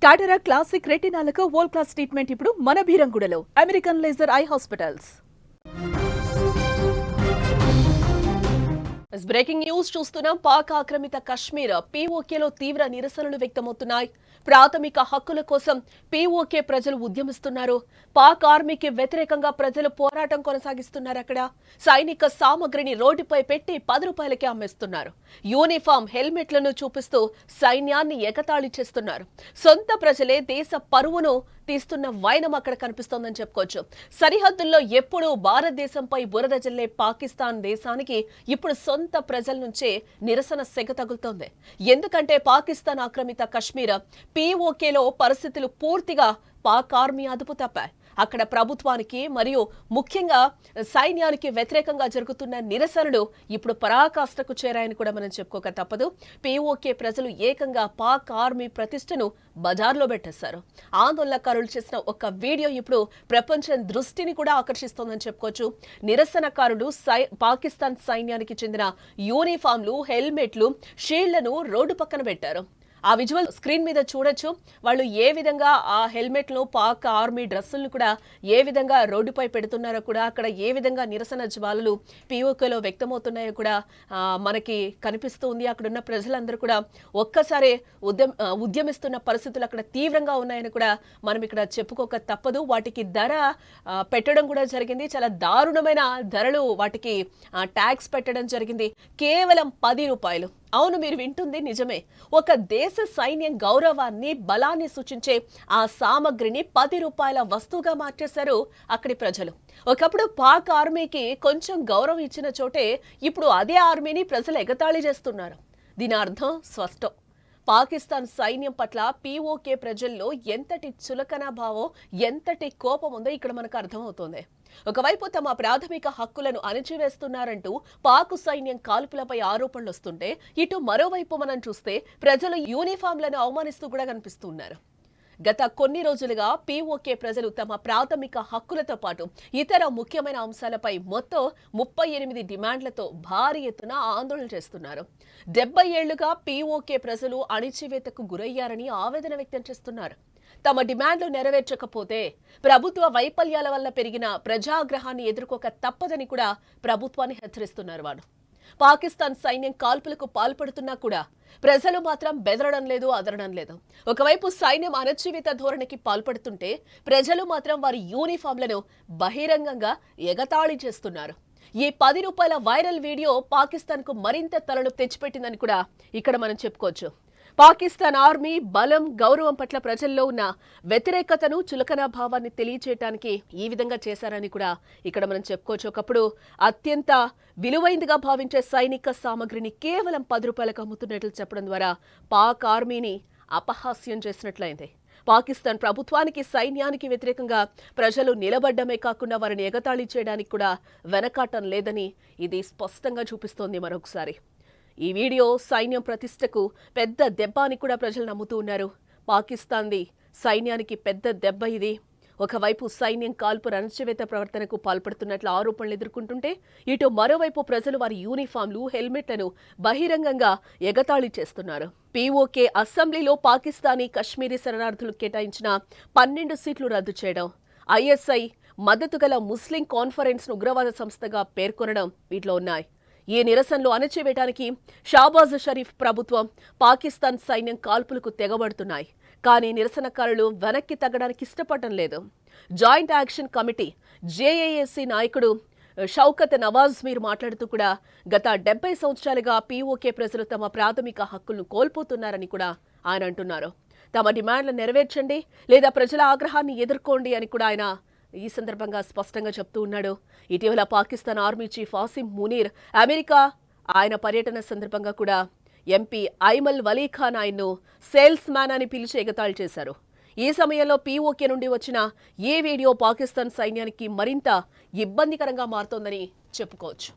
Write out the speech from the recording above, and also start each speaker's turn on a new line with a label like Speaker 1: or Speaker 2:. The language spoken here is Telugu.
Speaker 1: కాటరా క్లాసిక్ రెటినాలకు వరల్డ్ క్లాస్ ట్రీట్మెంట్ ఇప్పుడు మన భీరంగూడలో American laser eye hospitals. Breaking news చూస్తున్నాం. పాక్ ఆక్రమిత కశ్మీర్ పీఓకేలో తీవ్ర నిరసనలు వ్యక్తమవుతున్నాయి. ప్రాథమిక హక్కుల కోసం పీఓకే ప్రజలు ఉద్యమిస్తున్నారు. పాక్ ఆర్మీకి వ్యతిరేకంగా ప్రజలు పోరాటం కొనసాగిస్తున్నారు. అక్కడ సైనిక సామగ్రిని రోడ్డుపై పెట్టి 10 రూపాయలకే అమ్మేస్తున్నారు. యూనిఫామ్, హెల్మెట్లను చూపిస్తూ సైన్యాన్ని ఎగతాళి చేస్తున్నారు. సొంత ప్రజలే దేశ పరువును తీస్తున్న వైనం అక్కడ కనిపిస్తోందని చెప్పుకోవచ్చు. సరిహద్దుల్లో ఎప్పుడూ భారతదేశంపై బురద జల్లే పాకిస్తాన్ దేశానికి ఇప్పుడు సొంత ప్రజల నుంచే నిరసన సెగ తగులుతోంది. ఎందుకంటే పాకిస్తాన్ ఆక్రమిత కశ్మీర్ పీఓకేలో పరిస్థితులు పూర్తిగా పాక్ ఆర్మీ అదుపు తప్పాయి. అక్కడ ప్రభుత్వానికి మరియు ముఖ్యంగా సైన్యానికి వ్యతిరేకంగా జరుగుతున్న నిరసనలు ఇప్పుడు పరాకాష్ఠకు చేరాయని కూడా మనం చెప్పుకోక తప్పదు. పీఓకే ప్రజలు ఏకంగా పాక్ ఆర్మీ ప్రతిష్టను బజార్లో పెట్టేశారు. ఆందోళనకారులు చేసిన ఒక వీడియో ఇప్పుడు ప్రపంచం దృష్టిని కూడా ఆకర్షిస్తోందని చెప్పుకోవచ్చు. నిరసనకారులు పాకిస్తాన్ సైన్యానికి చెందిన యూనిఫామ్లు, హెల్మెట్లు, షీల్డ్లను రోడ్డు పక్కన పెట్టారు. ఆ విజువల్ స్క్రీన్ మీద చూడొచ్చు. వాళ్ళు ఏ విధంగా ఆ హెల్మెట్లు, పాక్ ఆర్మీ డ్రెస్సులను కూడా ఏ విధంగా రోడ్డుపై పెడుతున్నారో కూడా, అక్కడ ఏ విధంగా నిరసన జ్వాలలు పీఓకేలో వ్యక్తమవుతున్నాయో కూడా మనకి కనిపిస్తూ ఉంది. అక్కడున్న ప్రజలందరూ కూడా ఒక్కసారి ఉద్యమిస్తున్న పరిస్థితులు అక్కడ తీవ్రంగా ఉన్నాయని కూడా మనం ఇక్కడ చెప్పుకోక తప్పదు. వాటికి ధర పెట్టడం కూడా జరిగింది. చాలా దారుణమైన ధరలు వాటికి ట్యాక్స్ పెట్టడం జరిగింది. కేవలం 10 రూపాయలు. అవును, మీరు వింటుంది నిజమే. ఒక దేశ సైన్యం గౌరవాన్ని, బలాన్ని సూచించే ఆ సామగ్రిని 10 రూపాయల వస్తువుగా మార్చేశారు అక్కడి ప్రజలు. ఒకప్పుడు పాక్ ఆర్మీకి కొంచెం గౌరవం ఇచ్చిన చోటే ఇప్పుడు అదే ఆర్మీని ప్రజలు ఎగతాళి చేస్తున్నారు. దీని అర్థం స్పష్టం. పాకిస్తాన్ సైన్యం పట్ల పీఓకే ప్రజల్లో ఎంతటి చులకన భావం, ఎంతటి కోపం ఉందో ఇక్కడ మనకు అర్థమవుతోంది. ఒకవైపు తమ ప్రాథమిక హక్కులను అణచివేస్తున్నారంటూ పాక్ సైన్యం కాల్పులపై ఆరోపణలు వస్తుంటే, ఇటు మరోవైపు మనం చూస్తే ప్రజలు యూనిఫామ్లను అవమానిస్తూ కూడా కనిపిస్తున్నారు. గత కొన్ని రోజులుగా పీఓకే ప్రజలు తమ ప్రాథమిక హక్కులతో పాటు ఇతర ముఖ్యమైన అంశాలపై మొత్తం 38 డిమాండ్లతో భారీ ఎత్తున ఆందోళన చేస్తున్నారు. 70 ఏళ్లుగా పీఓకే ప్రజలు అణిచివేతకు గురయ్యారని ఆవేదన వ్యక్తం చేస్తున్నారు. తమ డిమాండ్లు నెరవేర్చకపోతే ప్రభుత్వ వైఫల్యాల వల్ల పెరిగిన ప్రజాగ్రహాన్ని ఎదుర్కోక తప్పదని కూడా ప్రభుత్వాన్ని హెచ్చరిస్తున్నారు. వాడు పాకిస్తాన్ సైన్యం కాల్పులకు పాల్పడుతున్నా కూడా ప్రజలు మాత్రం బెదరడం లేదు, అదరడం లేదు. ఒకవైపు సైన్యం అణచివేత ధోరణికి పాల్పడుతుంటే ప్రజలు మాత్రం వారి యూనిఫామ్లను బహిరంగంగా ఎగతాళి చేస్తున్నారు. ఈ 10 రూపాయల వైరల్ వీడియో పాకిస్తాన్కు మరింత తలనొప్పి తెచ్చిపెట్టిందని కూడా ఇక్కడ మనం చెప్పుకోవచ్చు. పాకిస్తాన్ ఆర్మీ బలం, గౌరవం పట్ల ప్రజల్లో ఉన్న వ్యతిరేకతను, చులకన భావాన్ని తెలియచేయడానికి ఈ విధంగా చేశారని కూడా ఇక్కడ మనం చెప్పుకోవచ్చు. ఒకప్పుడు అత్యంత విలువైందిగా భావించే సైనిక సామగ్రిని కేవలం 10 రూపాయలకు అమ్ముతున్నట్లు చెప్పడం ద్వారా పాక్ ఆర్మీని అపహాస్యం చేసినట్లయింది. పాకిస్తాన్ ప్రభుత్వానికి, సైన్యానికి వ్యతిరేకంగా ప్రజలు నిలబడ్డమే కాకుండా వారిని ఎగతాళి చేయడానికి కూడా వెనకాటం లేదని ఇది స్పష్టంగా చూపిస్తోంది. మరొకసారి ఈ వీడియో సైన్యం ప్రతిష్టకు పెద్ద దెబ్బ అని కూడా ప్రజలు నమ్ముతూ ఉన్నారు. పాకిస్తాన్ది సైన్యానికి పెద్ద దెబ్బ ఇది. ఒకవైపు సైన్యం కాల్పు అణచివేత ప్రవర్తనకు పాల్పడుతున్నట్లు ఆరోపణలు ఎదుర్కొంటుంటే, ఇటు మరోవైపు ప్రజలు వారి యూనిఫామ్లు, హెల్మెట్లను బహిరంగంగా ఎగతాళి చేస్తున్నారు. పీఓకే అసెంబ్లీలో పాకిస్తానీ కశ్మీరీ శరణార్థులు కేటాయించిన 12 సీట్లు రద్దు చేయడం, ఐఎస్ఐ మద్దతు గల ముస్లిం కాన్ఫరెన్స్ను ఉగ్రవాద సంస్థగా పేర్కొనడం వీటిలో ఉన్నాయి. ఈ నిరసనలు అణచివేయడానికి షాబాజ్ షరీఫ్ ప్రభుత్వం, పాకిస్తాన్ సైన్యం కాల్పులకు తెగబడుతున్నాయి. కానీ నిరసనకారులు వెనక్కి తగ్గడానికి ఇష్టపడటం లేదు. జాయింట్ యాక్షన్ కమిటీ జేఏఏసీ నాయకుడు షౌకత్ నవాజ్ మీర్ మాట్లాడుతూ కూడా గత 70 సంవత్సరాలుగా పీఓకే ప్రజలు తమ ప్రాథమిక హక్కులను కోల్పోతున్నారని కూడా ఆయన అంటున్నారు. తమ డిమాండ్లు నెరవేర్చండి లేదా ప్రజల ఆగ్రహాన్ని ఎదుర్కోండి అని కూడా ఆయన ఈ సందర్భంగా స్పష్టంగా చెప్తూ ఉన్నాడు. ఇటీవల Pakistan army chief Asim Munir America ఆయన పర్యటన సందర్భంగా కూడా ఎంపీ ఐమల్ వలీ ఖాన్ ఆయన్ను సేల్స్ మ్యాన్ అని పిలిచి ఎగతాళి చేశారు. ఈ సమయంలో పీఓకే నుండి వచ్చిన ఈ వీడియో పాకిస్తాన్ సైన్యానికి మరింత ఇబ్బందికరంగా మారుతోందని చెప్పుకోవచ్చు.